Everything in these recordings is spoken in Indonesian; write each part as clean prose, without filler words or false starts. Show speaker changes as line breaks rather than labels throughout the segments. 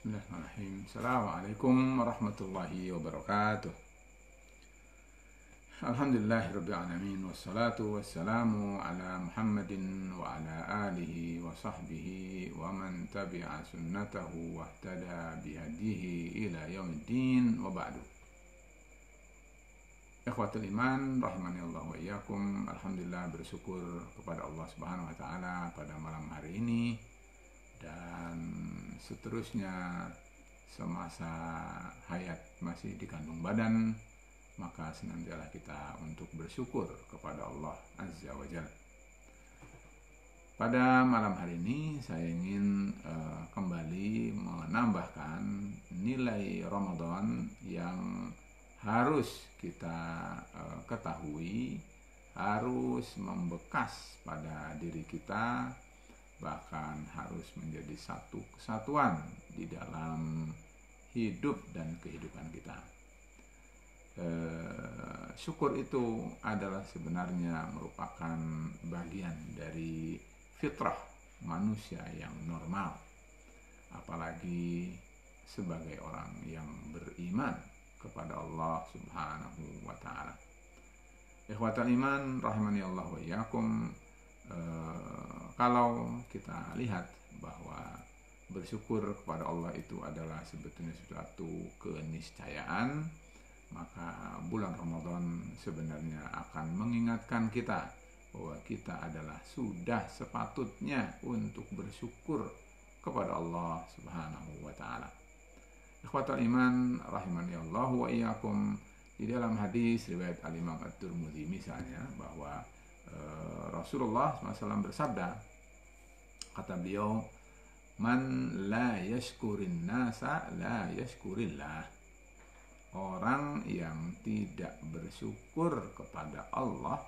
Bismillahirrahmanirrahim. Assalamualaikum warahmatullahi wabarakatuh. Alhamdulillahirabbil alamin wassalatu wassalamu ala Muhammadin wa ala alihi wa sahbihi wa man tabi'a sunnatahu wa ihtada bihadihi ila yaumiddin wa ba'du. Ikhwatul iman rahimani Allah wa iyyakum. Alhamdulillah, bersyukur kepada Allah Subhanahu wa taala pada malam hari ini dan seterusnya semasa hayat masih dikandung badan, maka senantiasa kita untuk bersyukur kepada Allah Azza wa Jalla. Pada malam hari ini saya ingin kembali menambahkan nilai Ramadan yang harus kita ketahui, harus membekas pada diri kita, bahkan harus menjadi satu kesatuan di dalam hidup dan kehidupan kita. Syukur itu adalah sebenarnya merupakan bagian dari fitrah manusia yang normal, apalagi sebagai orang yang beriman kepada Allah Subhanahu wa ta'ala. Ikhwatal iman rahimani Allah wa iyyakum. Kalau kita lihat bahwa bersyukur kepada Allah itu adalah sebetulnya suatu keniscayaan, maka bulan Ramadan sebenarnya akan mengingatkan kita bahwa kita adalah sudah sepatutnya untuk bersyukur kepada Allah Subhanahu wa ta'ala. Ikhwatul iman rahimani Allah wa iyyakum, di dalam hadis riwayat Al-Imam At-Tirmidzi misalnya bahwa Rasulullah SAW bersabda, kata beliau, man la yashkurin nasa la yashkurillah. Orang yang tidak bersyukur kepada Allah,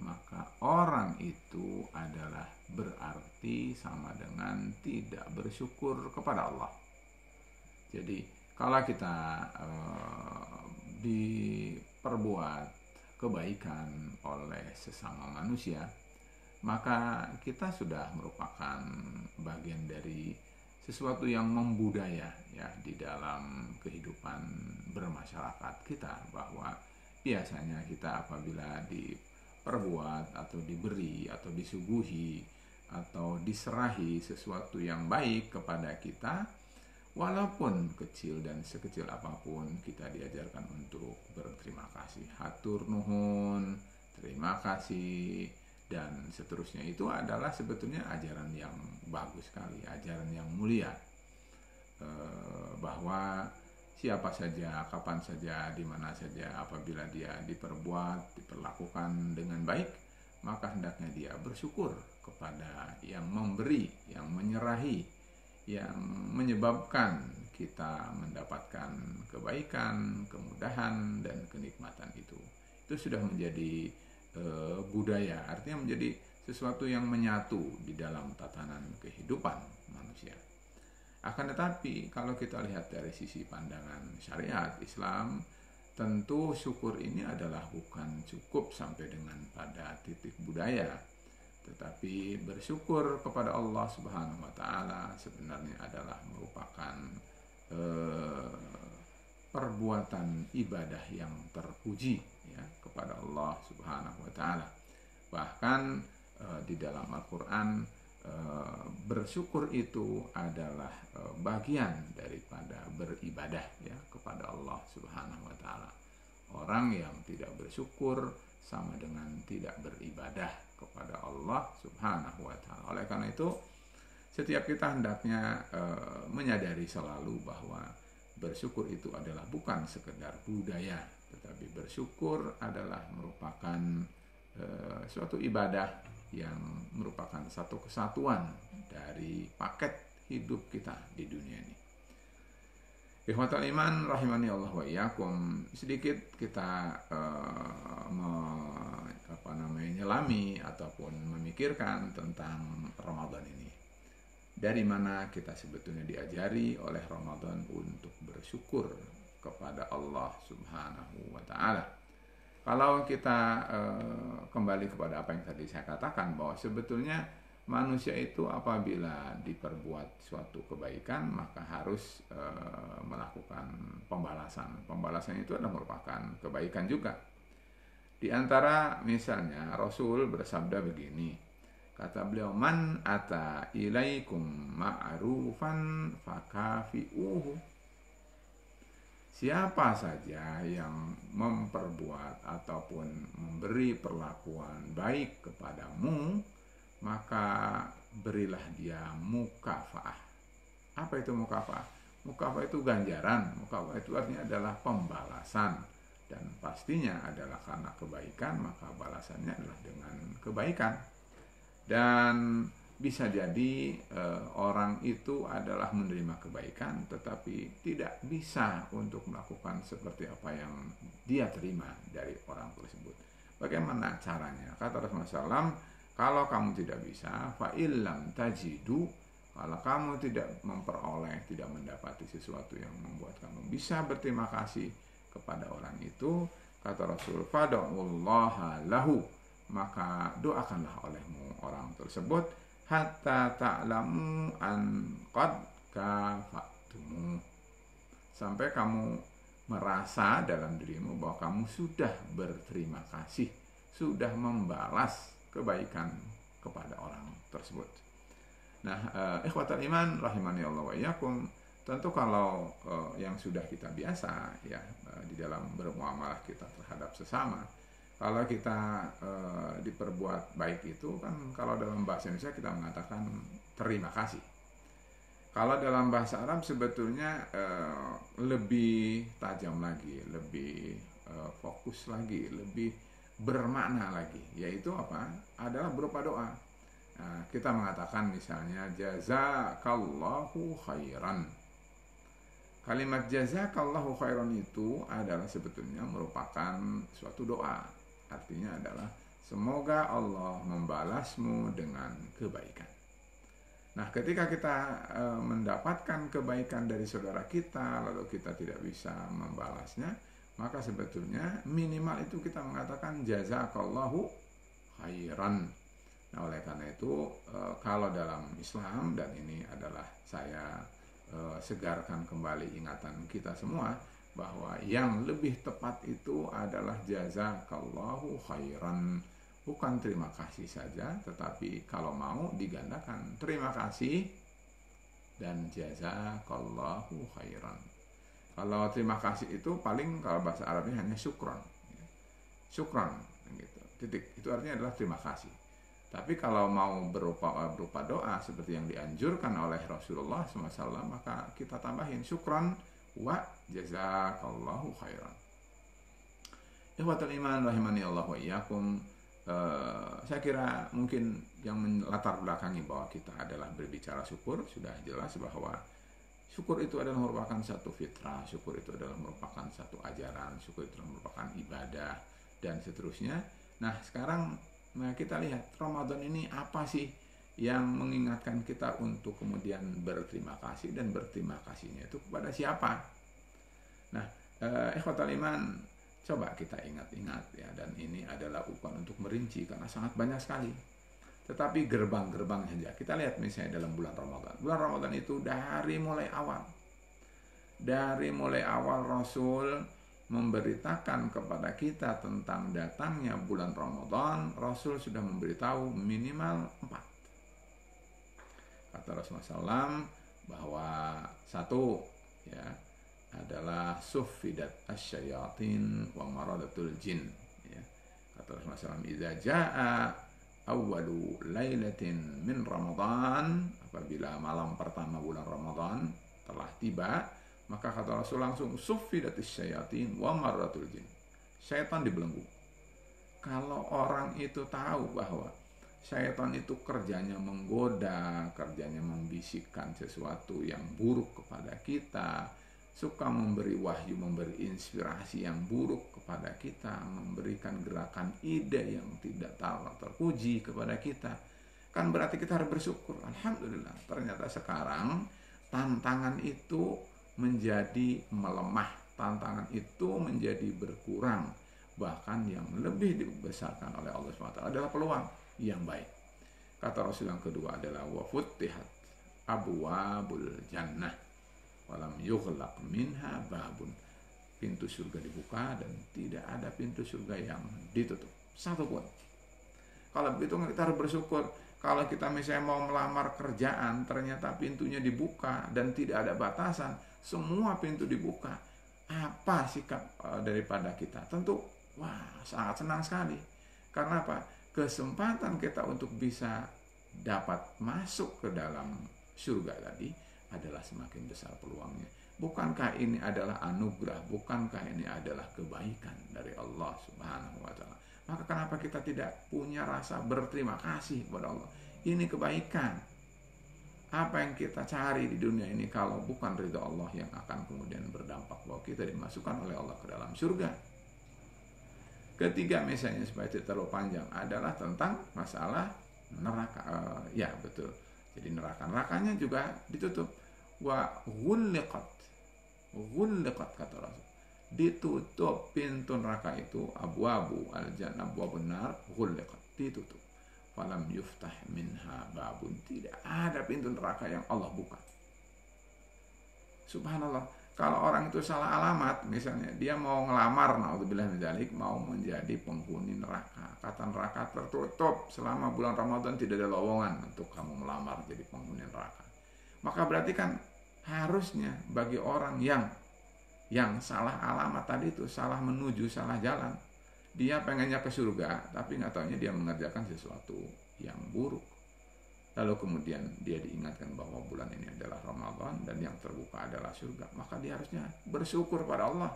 maka orang itu adalah berarti sama dengan tidak bersyukur kepada Allah. Jadi kalau kita diperbuat kebaikan oleh sesama manusia, maka kita sudah merupakan bagian dari sesuatu yang membudaya ya di dalam kehidupan bermasyarakat kita, bahwa biasanya kita apabila diperbuat atau diberi atau disuguhi atau diserahi sesuatu yang baik kepada kita, walaupun kecil dan sekecil apapun, kita diajarkan untuk berterima kasih, hatur nuhun, terima kasih, dan seterusnya. Itu adalah sebetulnya ajaran yang bagus sekali, ajaran yang mulia, bahwa siapa saja, kapan saja, di mana saja, apabila dia diperbuat, diperlakukan dengan baik, maka hendaknya dia bersyukur kepada yang memberi, yang menyerahi, yang menyebabkan kita mendapatkan kebaikan, kemudahan, dan kenikmatan itu. Itu sudah menjadi budaya, artinya menjadi sesuatu yang menyatu di dalam tatanan kehidupan manusia. Akan tetapi kalau kita lihat dari sisi pandangan syariat Islam, tentu syukur ini adalah bukan cukup sampai dengan pada titik budaya, tetapi bersyukur kepada Allah Subhanahu wa ta'ala sebenarnya adalah merupakan perbuatan ibadah yang terpuji ya kepada Allah Subhanahu wa ta'ala. Bahkan di dalam Al-Qur'an bersyukur itu adalah bagian daripada beribadah ya kepada Allah Subhanahu wa ta'ala. Orang yang tidak bersyukur sama dengan tidak beribadah kepada Allah Subhanahu wa ta'ala. Oleh karena itu, setiap kita hendaknya menyadari selalu bahwa bersyukur itu adalah bukan sekedar budaya, tetapi bersyukur adalah merupakan suatu ibadah yang merupakan satu kesatuan dari paket hidup kita di dunia ini. Ikhwatul iman rahimani Allah wa iyyakum, sedikit kita menyelami ataupun memikirkan tentang Ramadan ini. Dari mana kita sebetulnya diajari oleh Ramadan untuk bersyukur kepada Allah Subhanahu wa ta'ala. Kalau kita kembali kepada apa yang tadi saya katakan, bahwa sebetulnya manusia itu apabila diperbuat suatu kebaikan maka harus melakukan pembalasan. Pembalasan itu adalah merupakan kebaikan juga. Di antara misalnya Rasul bersabda begini, kata beliau, man ata ilaikum ma'rufan fakafi'uhu. Siapa saja yang memperbuat ataupun memberi perlakuan baik kepadamu, maka berilah dia mukafaah. Apa itu mukafaah? Mukafaah itu ganjaran. Mukafaah itu artinya adalah pembalasan. Dan pastinya adalah karena kebaikan, maka balasannya adalah dengan kebaikan. Dan bisa jadi orang itu adalah menerima kebaikan tetapi tidak bisa untuk melakukan seperti apa yang dia terima dari orang tersebut. Bagaimana caranya? Kata Rasulullah SAW, kalau kamu tidak bisa, fa'illam tajidu, kalau kamu tidak memperoleh, tidak mendapati sesuatu yang membuat kamu bisa berterima kasih kepada orang itu, kata Rasul, fad'ullaha lahu, maka doakanlah olehmu orang tersebut, hatta ta'lamu an qad kafa'tumu, sampai kamu merasa dalam dirimu bahwa kamu sudah berterima kasih, sudah membalas kebaikan kepada orang tersebut. Nah, ikhwatal iman rahimani Allah wa iyyakum, tentu kalau yang sudah kita biasa ya di dalam bermuamalah kita terhadap sesama, kalau kita diperbuat baik itu kan, kalau dalam bahasa Indonesia kita mengatakan terima kasih. Kalau dalam bahasa Arab sebetulnya lebih tajam lagi, lebih fokus lagi, lebih bermakna lagi, yaitu apa? Adalah berupa doa. Nah, kita mengatakan misalnya jazakallahu khairan. Kalimat jazakallahu khairan itu adalah sebetulnya merupakan suatu doa. Artinya adalah semoga Allah membalasmu dengan kebaikan. Nah, ketika kita mendapatkan kebaikan dari saudara kita lalu kita tidak bisa membalasnya, maka sebetulnya minimal itu kita mengatakan jazakallahu khairan. Nah, oleh karena itu kalau dalam Islam, dan ini adalah saya segarkan kembali ingatan kita semua, bahwa yang lebih tepat itu adalah jazakallahu khairan. Bukan terima kasih saja, tetapi kalau mau digandakan terima kasih dan jazakallahu khairan. Kalau terima kasih itu paling kalau bahasa Arabnya hanya syukran. Syukran gitu. Titik. Itu artinya adalah terima kasih. Tapi kalau mau berupa doa seperti yang dianjurkan oleh Rasulullah SAW, maka kita tambahin syukran wa jazakallahu khairan. Ikhwatul iman rahimani Allah wa iyyakum. Saya kira mungkin yang melatar belakangi bahwa kita adalah berbicara syukur sudah jelas bahwa syukur itu adalah merupakan satu fitrah, syukur itu adalah merupakan satu ajaran, syukur itu adalah merupakan ibadah dan seterusnya. Nah, sekarang kita lihat Ramadan ini apa sih yang mengingatkan kita untuk kemudian berterima kasih, dan berterima kasihnya itu kepada siapa? Nah, ikhwatal iman, coba kita ingat-ingat ya, dan ini adalah upaya untuk merinci karena sangat banyak sekali. Tetapi gerbang-gerbang saja. Kita lihat misalnya dalam bulan Ramadan. Bulan Ramadan itu dari mulai awal. Dari mulai awal Rasul memberitakan kepada kita tentang datangnya bulan Ramadan, Rasul sudah memberitahu minimal 4. Kata Rasulullah SAW bahwa satu ya adalah suffidat asyayatin wa maradatul jin ya. Kata Rasulullah SAW, idza jaa awwalu lailatin min Ramadan, apabila malam pertama bulan Ramadan telah tiba, maka kata Rasul langsung suffidat asyayatin wa maradatul jin. Syaitan dibelenggu. Kalau orang itu tahu bahwa syaitan itu kerjanya menggoda, kerjanya membisikkan sesuatu yang buruk kepada kita, suka memberi wahyu, memberi inspirasi yang buruk kepada kita, memberikan gerakan ide yang tidak terpuji kepada kita, kan berarti kita harus bersyukur. Alhamdulillah, ternyata sekarang tantangan itu menjadi melemah, tantangan itu menjadi berkurang. Bahkan yang lebih dibesarkan oleh Allah SWT adalah peluang yang baik. Kata Rasul yang kedua adalah wa futtihat abwabul jannah walam yughlaq minha babun. Pintu surga dibuka dan tidak ada pintu surga yang ditutup satupun. Kalau begitu kita harus bersyukur. Kalau kita misalnya mau melamar kerjaan, ternyata pintunya dibuka dan tidak ada batasan, semua pintu dibuka. Apa sikap daripada kita? Tentu, wah, sangat senang sekali. Karena apa? Kesempatan kita untuk bisa dapat masuk ke dalam surga tadi adalah semakin besar peluangnya. Bukankah ini adalah anugerah? Bukankah ini adalah kebaikan dari Allah Subhanahu wa Ta'ala? Maka kenapa kita tidak punya rasa berterima kasih kepada Allah? Ini kebaikan. Apa yang kita cari di dunia ini kalau bukan ridha Allah yang akan kemudian berdampak bahwa kita dimasukkan oleh Allah ke dalam surga. Ketiga misalnya supaya tidak terlalu panjang adalah tentang masalah neraka. Ya betul. Jadi nerakanya juga ditutup. Wa ghulliqat kata Rasul. Ditutup pintu neraka itu, abwabu al-jannah, abwabun nar, ghulliqat, ditutup. Falam yuftah minha babun, tidak ada pintu neraka yang Allah buka. Subhanallah, kalau orang itu salah alamat, misalnya dia mau ngelamar, naudzubillah min dzalik, mau menjadi penghuni neraka. Kata neraka tertutup selama bulan Ramadan, tidak ada lowongan untuk kamu melamar jadi penghuni neraka. Maka berarti kan harusnya bagi orang yang salah alamat tadi itu, salah menuju, salah jalan, dia pengennya ke surga, tapi nggak taunya dia mengerjakan sesuatu yang buruk. Lalu kemudian dia diingatkan bahwa bulan ini adalah Ramadan dan yang terbuka adalah surga. Maka dia harusnya bersyukur pada Allah.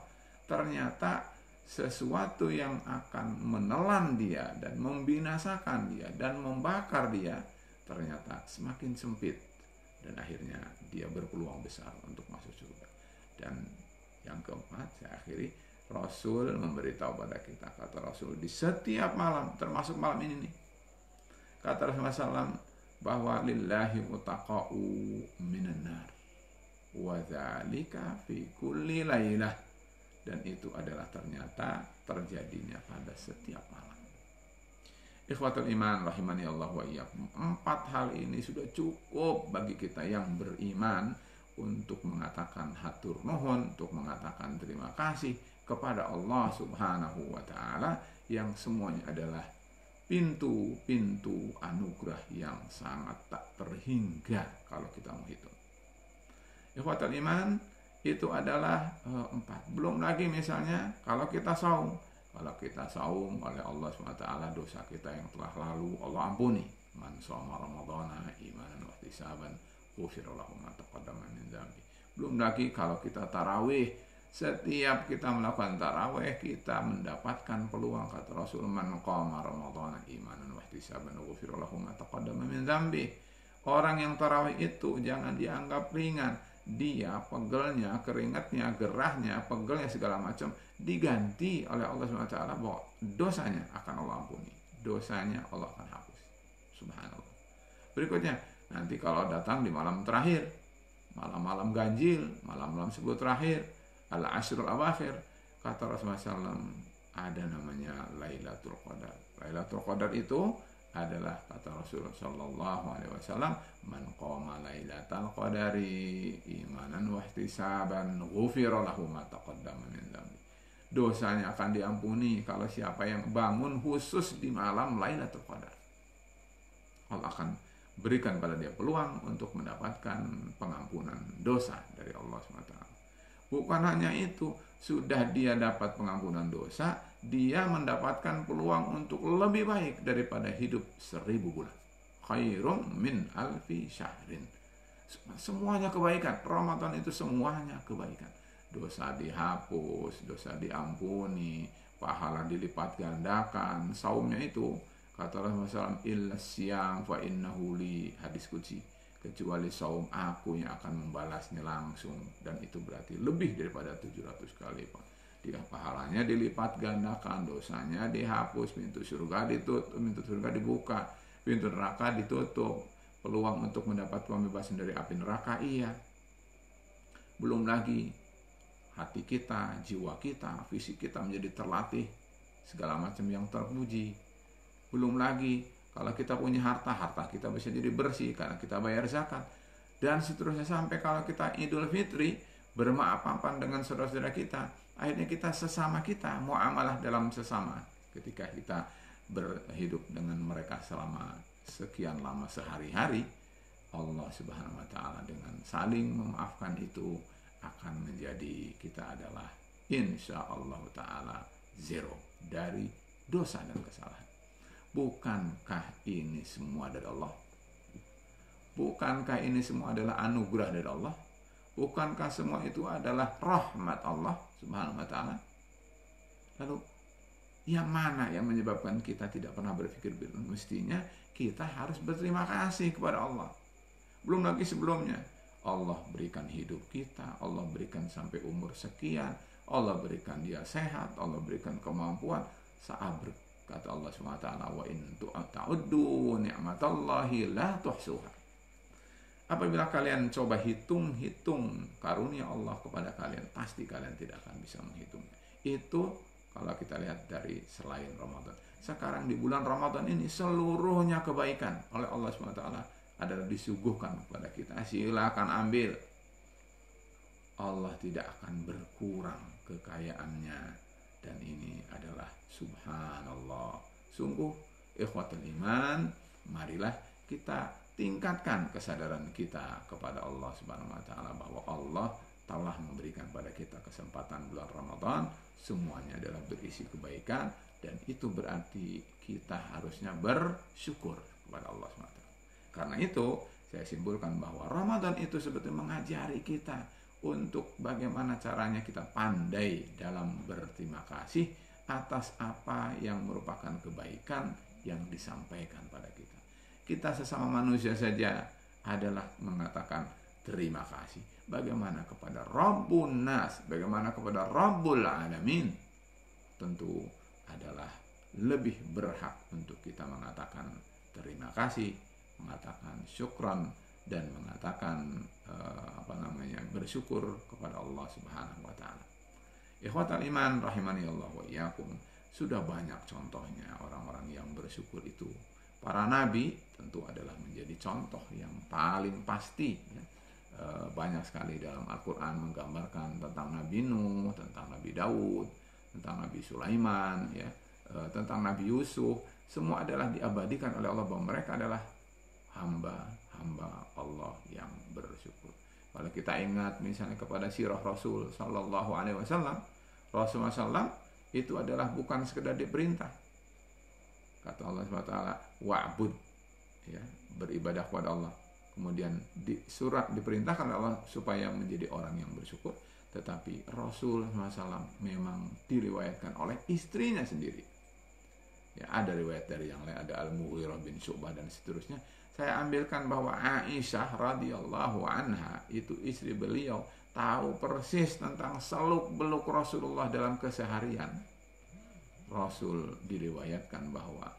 Ternyata sesuatu yang akan menelan dia dan membinasakan dia dan membakar dia ternyata semakin sempit. Dan akhirnya dia berpeluang besar untuk masuk surga. Dan yang keempat, saya akhiri, Rasul memberitahu pada kita, kata Rasul, di setiap malam, termasuk malam ini nih, kata Rasulullah SAW, bahwa lillahi utaqa'u minan nar wa dzalika fi kulli lailah, dan itu adalah ternyata terjadinya pada setiap malam. Ikhwatul iman rahimani Allah wa iyyakum. 4 hal ini sudah cukup bagi kita yang beriman untuk mengatakan hatur nuhun, untuk mengatakan terima kasih kepada Allah Subhanahu wa Ta'ala, yang semuanya adalah pintu-pintu anugerah yang sangat tak terhingga kalau kita mau hitung. Ikhwatul iman, itu adalah 4. Belum lagi misalnya kalau kita saum. Kalau kita saum oleh Allah SWT, dosa kita yang telah lalu Allah ampuni. Man shoma ramadhana imanan wa ihtisaban ghufira lahu ma taqaddama min dzambi. Belum lagi kalau kita tarawih, setiap kita melakukan tarawih kita mendapatkan peluang, kata Rasul, man qama ramadhana imanan wa ihtisaban ghufira lahu ma taqaddama min dzambi. Orang yang tarawih itu jangan dianggap ringan. Dia pegelnya, keringatnya, gerahnya, pegelnya segala macam diganti oleh Allah SWT bahwa dosanya akan Allah ampuni, dosanya Allah akan hapus. Subhanallah. Berikutnya, nanti kalau datang di malam terakhir, malam-malam ganjil, malam-malam sebelum terakhir, al-ashrul awakhir, kata Rasulullah SAW, ada namanya Lailatul Qadar. Lailatul Qadar itu adalah, kata Rasulullah SAW, man qama lailatal qadari imanan wa ihtisaban ghufira lahu ma taqaddama min dzambi. Dosanya akan diampuni kalau siapa yang bangun khusus di malam Lailatul Qadar. Allah akan berikan pada dia peluang untuk mendapatkan pengampunan dosa dari Allah SWT. Bukan hanya itu, sudah dia dapat pengampunan dosa, dia mendapatkan peluang untuk lebih baik daripada hidup 1000 bulan. Khairum min alfi syahrin. Semuanya kebaikan. Ramadan itu semuanya kebaikan. Dosa dihapus, dosa diampuni, pahala dilipat gandakan. Saumnya itu, kata Rasulullah SAW, illa siyam fa innahu li, hadis qudsi, kecuali saum aku yang akan membalasnya langsung, dan itu berarti lebih daripada 700 kali, Pak. Dia pahalanya dilipat gandakan, dosanya dihapus, pintu surga ditutup, pintu surga dibuka, pintu neraka ditutup, peluang untuk mendapat pembebasan dari api neraka iya. Belum lagi hati kita, jiwa kita, fisik kita menjadi terlatih, segala macam yang terpuji. Belum lagi Kalau kita punya harta, harta kita bisa jadi bersih karena kita bayar zakat. Dan seterusnya sampai kalau kita Idul Fitri, bermaaf-maafan dengan saudara-saudara kita, akhirnya kita sesama kita, muamalah dalam sesama. Ketika kita berhidup dengan mereka selama sekian lama sehari-hari, Allah Subhanahu wa Ta'ala dengan saling memaafkan itu akan menjadi kita adalah insya Allah Ta'ala zero dari dosa dan kesalahan. Bukankah ini semua dari Allah? Bukankah ini semua adalah anugerah dari Allah? Bukankah semua itu adalah rahmat Allah Subhanahu wa Ta'ala? Lalu yang mana yang menyebabkan kita tidak pernah berpikir mestinya kita harus berterima kasih kepada Allah. Belum lagi sebelumnya, Allah berikan hidup kita, Allah berikan sampai umur sekian, Allah berikan dia sehat, Allah berikan kemampuan. Sabar, kata Allah SWT, wa in ta'uddu ni'matallahi la tuhsuha. Apabila kalian coba hitung-hitung karunia Allah kepada kalian, pasti kalian tidak akan bisa menghitungnya. Itu kalau kita lihat dari selain Ramadan. Sekarang di bulan Ramadan ini seluruhnya kebaikan oleh Allah SWT adalah disuguhkan kepada kita. Silakan ambil. Allah tidak akan berkurang kekayaannya. Dan ini adalah subhanallah. Sungguh ikhwatul iman, marilah kita tingkatkan kesadaran kita kepada Allah Subhanahu wa Ta'ala bahwa Allah telah memberikan pada kita kesempatan bulan Ramadan, semuanya adalah berisi kebaikan, dan itu berarti kita harusnya bersyukur kepada Allah SWT. Karena itu saya simpulkan bahwa Ramadan itu sebetulnya mengajari kita untuk bagaimana caranya kita pandai dalam berterima kasih atas apa yang merupakan kebaikan yang disampaikan pada kita. Kita sesama manusia saja adalah mengatakan terima kasih. Bagaimana kepada Rabbun Nas, bagaimana kepada Rabbul Alamin, tentu adalah lebih berhak untuk kita mengatakan terima kasih, mengatakan syukran, dan mengatakan bersyukur kepada Allah Subhanahu wa Ta'ala. Ikhwatal iman rahimani Allah wa iyyakum, sudah banyak contohnya orang-orang yang bersyukur itu. Para nabi tentu adalah menjadi contoh yang paling pasti ya. Banyak sekali dalam Al-Quran menggambarkan tentang Nabi Nuh, tentang Nabi Daud, tentang Nabi Sulaiman, ya, tentang Nabi Yusuf. Semua adalah diabadikan oleh Allah bahwa mereka adalah hamba Allah yang bersyukur. Kalau kita ingat misalnya kepada sirah Rasul Sallallahu Alaihi Wasallam, Rasulullah SAW itu adalah bukan sekedar diperintah. Kata Allah SWT, wa'bud, ya, beribadah kepada Allah. Kemudian di surat diperintahkan oleh Allah supaya menjadi orang yang bersyukur. Tetapi Rasul SAW memang diriwayatkan oleh istrinya sendiri. Ya, ada riwayat dari yang lain, ada Al-Mughirah bin Syu'bah dan seterusnya. Saya ambilkan bahwa Aisyah radhiyallahu anha, itu istri beliau, tahu persis tentang seluk-beluk Rasulullah dalam keseharian. Rasul diriwayatkan bahwa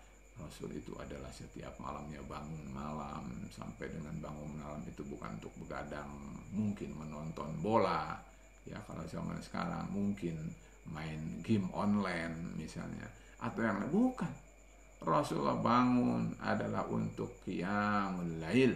Rasul itu adalah setiap malamnya bangun malam, sampai dengan bangun malam itu bukan untuk begadang, mungkin menonton bola, ya kalau zaman sekarang mungkin main game online misalnya, atau yang lain, bukan. Rasulullah bangun adalah untuk qiyamul lail,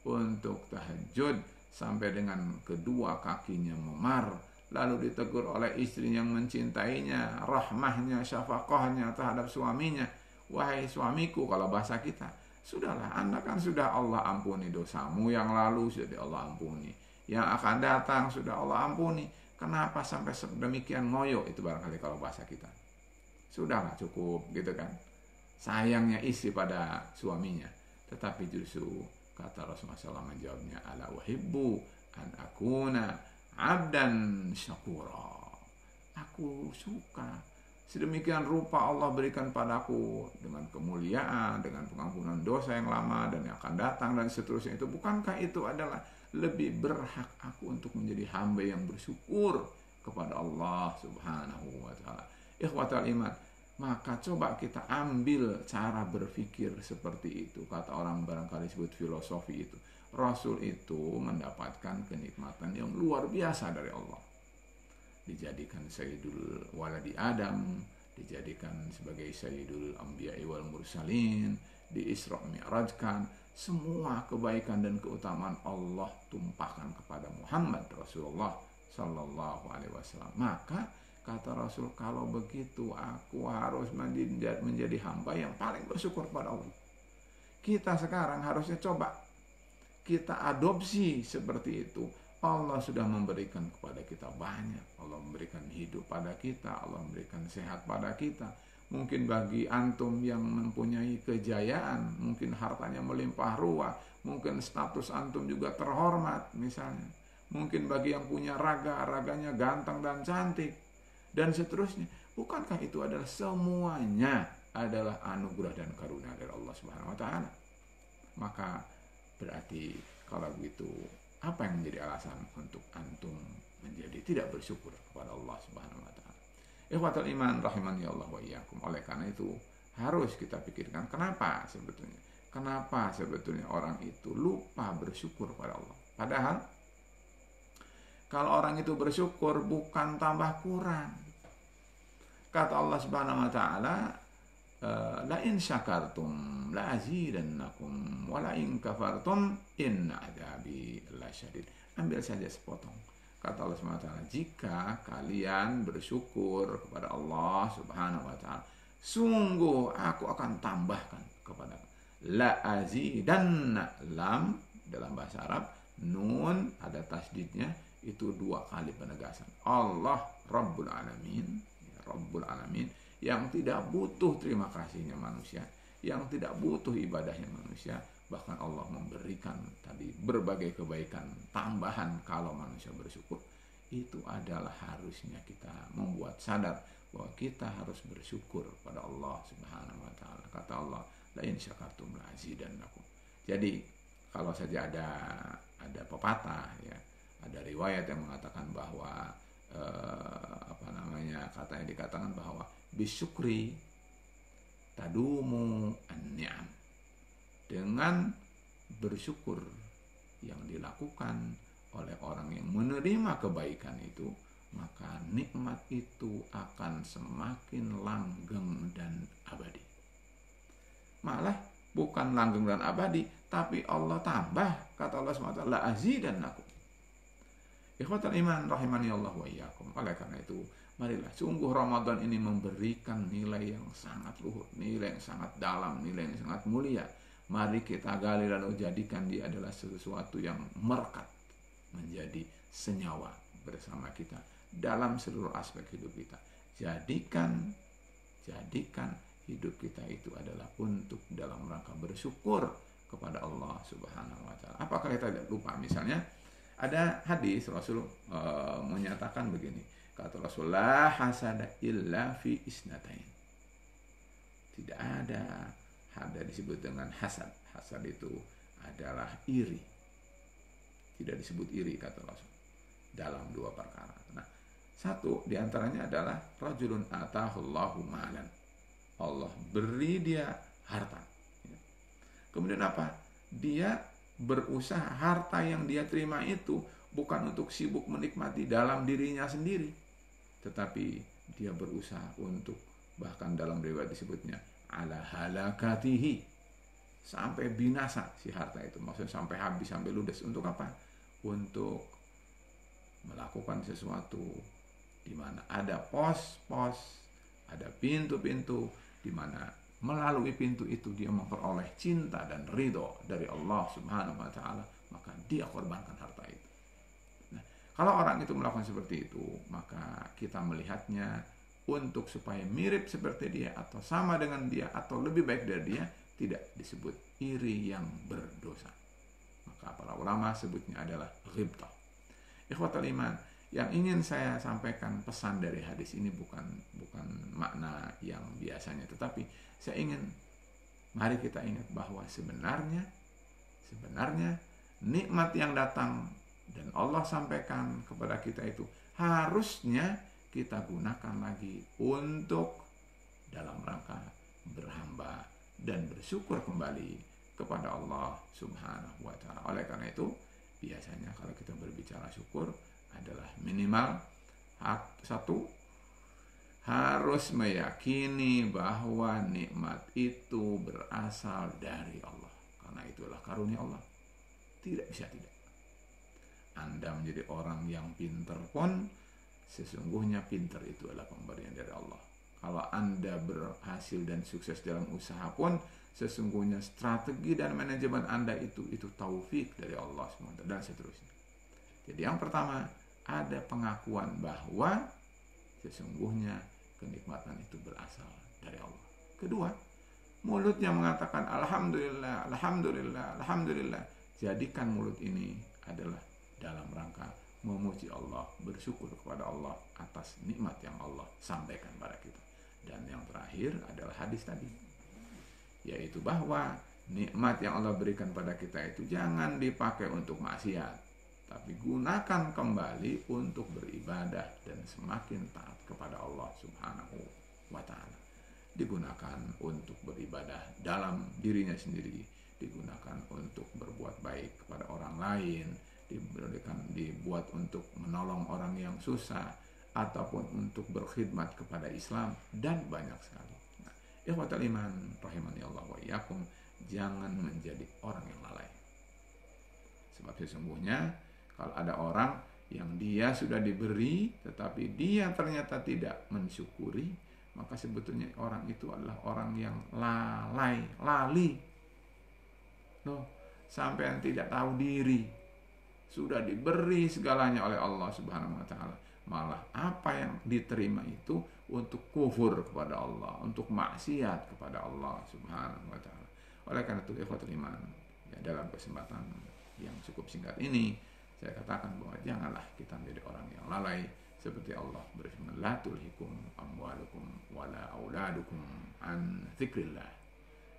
untuk tahajud, sampai dengan kedua kakinya memar, lalu ditegur oleh istri yang mencintainya, rahmahnya, syafaqahnya terhadap suaminya. Wahai suamiku, kalau bahasa kita, sudahlah, anda kan sudah Allah ampuni dosamu yang lalu, sudah Allah ampuni, yang akan datang sudah Allah ampuni, kenapa sampai sedemikian ngoyo? Itu barangkali kalau bahasa kita. Sudahlah, cukup, gitu kan. Sayangnya istri pada suaminya. Tetapi justru kata Rasulullah SAW menjawabnya, ala uhibbu an akuna abdan syakura. Aku suka sedemikian rupa Allah berikan padaku dengan kemuliaan, dengan pengampunan dosa yang lama dan yang akan datang dan seterusnya itu. Bukankah itu adalah lebih berhak aku untuk menjadi hamba yang bersyukur kepada Allah Subhanahu wa Ta'ala. Ikhwatal iman, maka coba kita ambil cara berpikir seperti itu. Kata orang barangkali sebut filosofi itu. Rasul itu mendapatkan kenikmatan yang luar biasa dari Allah. Dijadikan Sayyidul Waladi Adam, dijadikan sebagai Sayyidul Anbiya'i wal Mursalin, di Isra Mi'rajkan, semua kebaikan dan keutamaan Allah tumpahkan kepada Muhammad Rasulullah Sallallahu Alaihi Wasallam. Maka kata Rasul, kalau begitu aku harus menjadi hamba yang paling bersyukur pada Allah. Kita sekarang harusnya coba kita adopsi seperti itu. Allah sudah memberikan kepada kita banyak. Allah memberikan hidup pada kita, Allah memberikan sehat pada kita. Mungkin bagi antum yang mempunyai kejayaan, mungkin hartanya melimpah ruah, mungkin status antum juga terhormat misalnya. Mungkin bagi yang punya raganya ganteng dan cantik, dan seterusnya. Bukankah itu adalah semuanya adalah anugerah dan karunia dari Allah Subhanahu wa taala? Maka berarti kalau begitu, apa yang menjadi alasan untuk antum menjadi tidak bersyukur kepada Allah Subhanahu wa taala? Ikhwatul iman rahimani Allah wa iyyakum. Oleh karena itu harus kita pikirkan kenapa sebetulnya orang itu lupa bersyukur pada Allah. Padahal kalau orang itu bersyukur bukan tambah kurang. Kata Allah Subhanahu wa taala, la in syakartum la azidannakum wa la in kafartum inna adzabi lasyadid. Ambil saja sepotong. Kata Allah Subhanahu wa taala, jika kalian bersyukur kepada Allah Subhanahu wa taala, sungguh aku akan tambahkan kepada la azidanna. Lam dalam bahasa Arab, nun ada tasdidnya, itu 2 kali penegasan. Allah Rabbul Alamin, Rabbul Alamin, yang tidak butuh terima kasihnya manusia, yang tidak butuh ibadahnya manusia. Bahkan Allah memberikan tadi berbagai kebaikan tambahan kalau manusia bersyukur. Itu adalah harusnya kita membuat sadar bahwa kita harus bersyukur pada Allah Subhanahu wa taala. Kata Allah, la in syakartum la azidannakum. Jadi kalau saja ada pepatah ya, ada riwayat yang mengatakan bahwa katanya dikatakan bahwa bisyukri tadumu an-ni'am. Dengan bersyukur yang dilakukan oleh orang yang menerima kebaikan itu, maka nikmat itu akan semakin langgeng dan abadi. Malah bukan langgeng dan abadi, tapi Allah tambah. Kata Allah SWT, la azidannakum. Ikhwatul iman rahimani Allah wa iyyakum. Oleh karena itu, marilah sungguh Ramadan ini memberikan nilai yang sangat luhur, nilai yang sangat dalam, nilai yang sangat mulia. Mari kita gali lalu jadikan dia adalah sesuatu yang merekat menjadi senyawa bersama kita dalam seluruh aspek hidup kita. Jadikan hidup kita itu adalah untuk dalam rangka bersyukur kepada Allah Subhanahu wa taala. Apakah kita tidak lupa misalnya ada hadis Rasul menyatakan begini. Kata Rasulullah, hasada illa fi isnatain. Tidak ada disebut dengan hasad. Hasad itu adalah iri. Tidak disebut iri kata Rasul dalam 2 perkara. Nah, satu diantaranya adalah rajulun atahullahu malan. Allah beri dia harta. Kemudian apa? Dia berusaha harta yang dia terima itu bukan untuk sibuk menikmati dalam dirinya sendiri, tetapi dia berusaha untuk, bahkan dalam riwayat disebutnya ala halakatihi, sampai binasa si harta itu, maksudnya sampai habis, sampai ludes. Untuk apa? Untuk melakukan sesuatu di mana ada pos-pos, ada pintu-pintu di mana melalui pintu itu dia memperoleh cinta dan ridho dari Allah Subhanahu wa taala, maka dia korbankan harta itu. Nah, kalau orang itu melakukan seperti itu, maka kita melihatnya untuk supaya mirip seperti dia atau sama dengan dia atau lebih baik dari dia, tidak disebut iri yang berdosa. Maka para ulama sebutnya adalah ghibtah. Ikhwatul iman, yang ingin saya sampaikan pesan dari hadis ini bukan makna yang biasanya, tetapi saya ingin mari kita ingat bahwa sebenarnya nikmat yang datang dan Allah sampaikan kepada kita itu harusnya kita gunakan lagi untuk dalam rangka berhamba dan bersyukur kembali kepada Allah Subhanahu wa taala. Oleh karena itu, biasanya kalau kita berbicara syukur adalah minimal harus meyakini bahwa nikmat itu berasal dari Allah. Karena itulah karunia Allah. Tidak bisa tidak. Anda menjadi orang yang pintar pun, sesungguhnya pintar itu adalah pemberian dari Allah. Kalau Anda berhasil dan sukses dalam usaha pun, sesungguhnya strategi dan manajemen Anda itu taufik dari Allah SWT dan seterusnya. Jadi yang pertama, ada pengakuan bahwa sesungguhnya kenikmatan itu berasal dari Allah. Kedua, mulutnya mengatakan alhamdulillah, alhamdulillah, alhamdulillah. Jadikan mulut ini adalah dalam rangka memuji Allah, bersyukur kepada Allah atas nikmat yang Allah sampaikan pada kita. Dan yang terakhir adalah hadis tadi, yaitu bahwa nikmat yang Allah berikan pada kita itu jangan dipakai untuk maksiat, tapi gunakan kembali untuk beribadah dan semakin taat kepada Allah Subhanahu wa Ta'ala. Digunakan untuk beribadah dalam dirinya sendiri, digunakan untuk berbuat baik kepada orang lain, dibuat untuk menolong orang yang susah, ataupun untuk berkhidmat kepada Islam, dan banyak sekali. Nah, ikhwatal iman rahimani Allah wa iyyakum, jangan menjadi orang yang lalai. Sebab sesungguhnya kalau ada orang yang dia sudah diberi tetapi dia ternyata tidak mensyukuri, maka sebetulnya orang itu adalah orang yang lali. Loh, sampai tidak tahu diri. Sudah diberi segalanya oleh Allah Subhanahu wa Ta'ala, malah apa yang diterima itu untuk kufur kepada Allah, untuk maksiat kepada Allah Subhanahu wa Ta'ala. Oleh karena itu ikhwatul iman, ya, dalam kesempatan yang cukup singkat ini saya katakan bahwa janganlah kita menjadi orang yang lalai, seperti Allah berfirman, la tulhikum amwalukum wala auladukum an dzikrillah.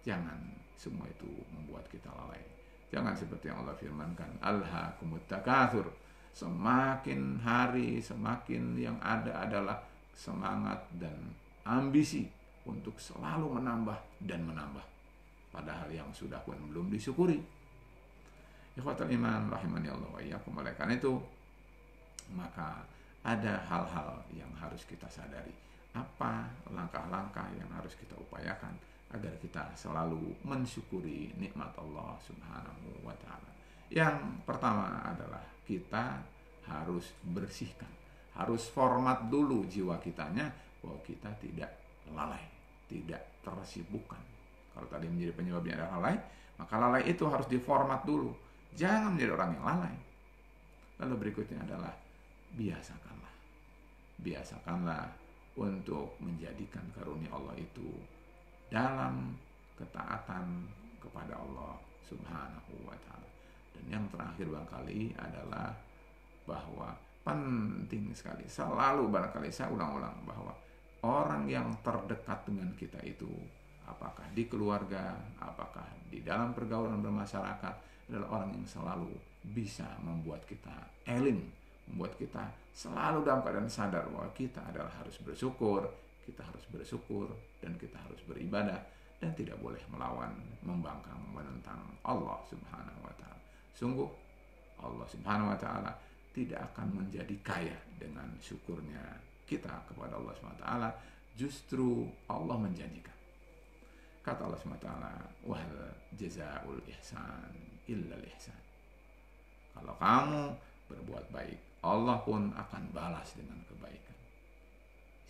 Jangan semua itu membuat kita lalai. Jangan seperti yang Allah firmankan, alhaakumut takatsur. Semakin hari semakin yang ada adalah semangat dan ambisi untuk selalu menambah dan menambah, padahal yang sudah pun belum disyukuri. Ikhwatul iman rahimani Allah wa iyyakum. Oleh karena itu, maka ada hal-hal yang harus kita sadari. Apa langkah-langkah yang harus kita upayakan agar kita selalu mensyukuri nikmat Allah Subhanahu wa Ta'ala. Yang pertama adalah kita harus bersihkan, harus format dulu jiwa kitanya bahwa kita tidak lalai, tidak tersibukkan. Kalau tadi menjadi penyebabnya adalah lalai, maka lalai itu harus diformat dulu. Jangan menjadi orang yang lalai. Lalu berikutnya adalah biasakanlah untuk menjadikan karunia Allah itu dalam ketaatan kepada Allah Subhanahu wa Ta'ala. Dan yang terakhir barangkali adalah bahwa penting sekali, selalu barangkali saya ulang-ulang, bahwa orang yang terdekat dengan kita itu, apakah di keluarga, apakah di dalam pergaulan bermasyarakat, adalah orang yang selalu bisa membuat kita eling, membuat kita selalu dalam keadaan sadar bahwa kita adalah harus bersyukur, dan kita harus beribadah, dan tidak boleh melawan, membangkang, menentang Allah Subhanahu wa Ta'ala. Sungguh Allah Subhanahu wa Ta'ala tidak akan menjadi kaya dengan syukurnya kita kepada Allah Subhanahu wa Ta'ala. Justru Allah menjanjikan, kata Allah Subhanahu wa Ta'ala, wahal jazaa'ul ihsan illal ihsan. Kalau kamu berbuat baik, Allah pun akan balas dengan kebaikan.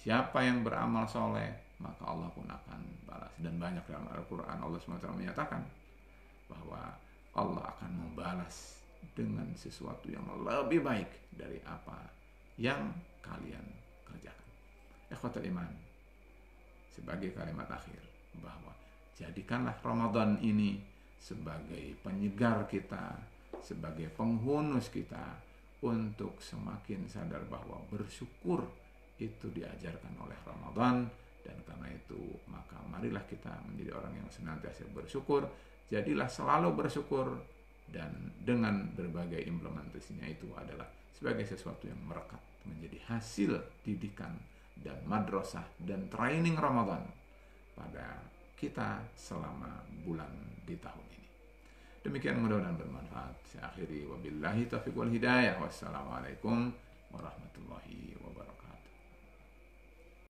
Siapa yang beramal soleh, maka Allah pun akan balas. Dan banyak dalam Al-Quran Allah SWT menyatakan bahwa Allah akan membalas dengan sesuatu yang lebih baik dari apa yang kalian kerjakan. Ikhwatul iman, sebagai kalimat akhir, bahwa jadikanlah Ramadan ini sebagai penyegar kita, sebagai penghunus kita untuk semakin sadar bahwa bersyukur itu diajarkan oleh Ramadan. Dan karena itu maka marilah kita menjadi orang yang senantiasa bersyukur. Jadilah selalu bersyukur, dan dengan berbagai implementasinya itu adalah sebagai sesuatu yang merekat menjadi hasil didikan dan madrasah dan training Ramadan pada kita selama bulan di tahun ini. Demikian, mudah-mudahan bermanfaat. Saya akhiri, wabillahi taufiq wal hidayah. Wassalamualaikum warahmatullahi wabarakatuh.